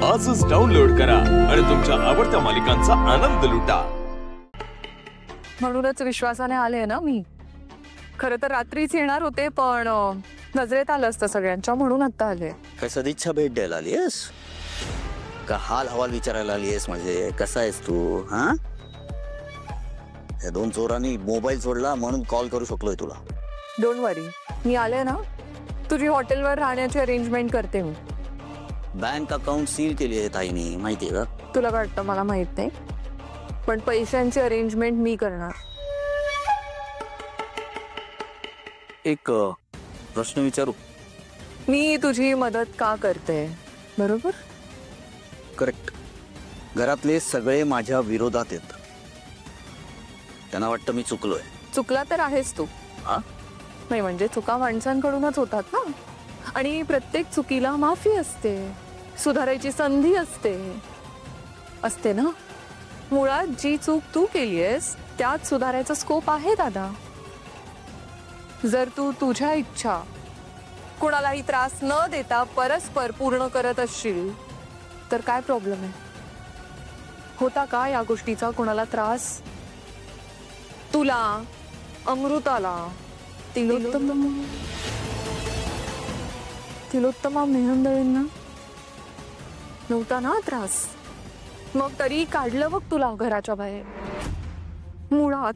आजच डाउनलोड करा आणि तुमच्या आवडत्या मालिकांचा आनंद लुटा। म्हणूनच विश्वासाने आले ना मी। खरं तर रात्रीच येणार होते पण नजरेत आलं असतं सगळ्यांच्या म्हणून आता आले। काय सदिच्छा भेट द्यायला आलीस का हाल हवाल विचारायला आलीस? म्हणजे कसा आहेस तू? हा, या दोन चोरांनी मोबाईल सोडला म्हणून कॉल करू शकलोय तुला। डोंट वरी, मी आले ना, तुझी हॉटेलवर राहण्याची अरेंजमेंट करते मी। बँक अकाउंट सील केली आहे ताईने, माहितीये का? तुला वाटतं मला माहित नाही, पण पैशांची अरेंजमेंट मी करणार। एक प्रश्न विचारू? मी तुझी मदत का करते? बरोबर? करेक्ट। घरातले सगळे माझ्या विरोधात आहेत। त्यांना वाटतं मी चुकलोय। चुकला तर आहेस तू। हा, नाही म्हणजे चुका माणसांकडूनच होतात ना, आणि प्रत्येक चुकीला माफी असते, सुधारायची संधी असते ना। मुळात जी चूक तू केलीयस त्यात सुधारायचा स्कोप आहे दादा। जर तू तुझ्या इच्छा कोणालाही त्रास न देता परस्पर पूर्ण करत असशील तर काय प्रॉब्लेम आहे? होता का या गोष्टीचा कोणाला त्रास? तुला, अमृताला, तिलोत्तमा मेहंदळेंना नव्हता ना त्रास? मग तरी काढलं बघ तुला घराच्या बाहेर। मुळात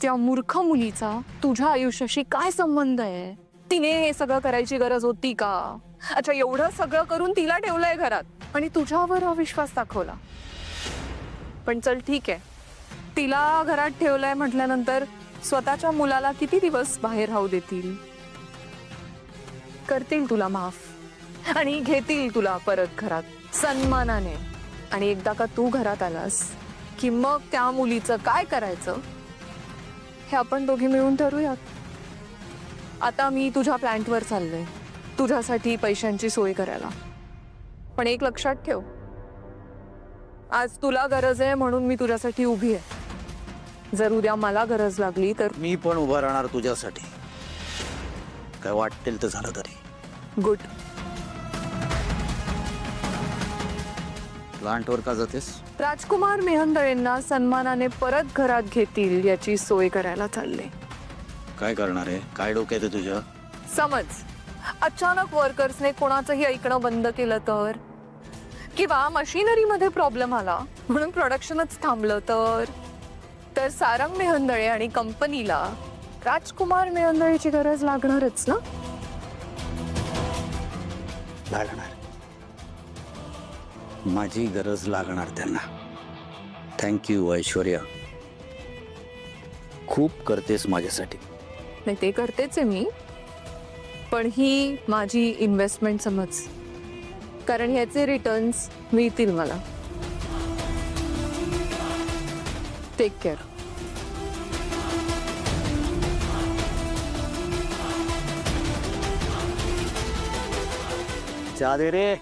त्या मूर्ख मुलीचा तुझ्या आयुष्याशी काय संबंध आहे? तिने हे सगळं करायची गरज होती का? अच्छा, एवढं सगळं करून तिला ठेवलंय घरात आणि तुझ्यावर अविश्वास दाखवला। पण चल ठीक आहे, तिला घरात ठेवलंय म्हटल्यानंतर स्वतःच्या मुलाला किती दिवस बाहेर राहू देतील? करतील तुला माफ आणि घेतील तुला परत घरात सन्मानाने। आणि एकदा का तू घरात आलास की मग त्या मुलीचं काय करायचं हे आपण दोघे मिळून ठरवूयात। आता मी तुझ्या प्लॅन्टवर चाललोय तुझ्यासाठी पैशांची सोय करायला। पण एक लक्षात ठेव, आज तुला गरज आहे म्हणून मी तुझ्यासाठी उभी आहे। जर उद्या मला गरज लागली तर मी पण उभा राहणार तुझ्यासाठी, काय वाटेल तर झालं तरी। गुड। प्लांटवर का जातेस? राजकुमार मेहंदळेंना सन्मानाने परत घरात घेतील याची सोय करायला चालले। काय करणार आहे? काय डोक्यात आहे तुझ्या? समज अचानक वर्कर्सने कोणाचंही ऐकणं बंद केलं तर, किंवा मशिनरी मध्ये प्रॉब्लेम आला म्हणून प्रोडक्शनच थांबलं तर सारंग मेहंदळे आणि कंपनीला राजकुमार मेहंदळेची गरज लागणारच ना? लागणार, माझी गरज लागणार त्यांना। थँक्यू ऐश्वर्या, खूप करतेस माझ्यासाठी। नाही ते करतेच आहे मी, पण ही माझी इन्व्हेस्टमेंट समज, कारण ह्याचे रिटर्न्स मिळतील मला। Take care. चहा दे रे।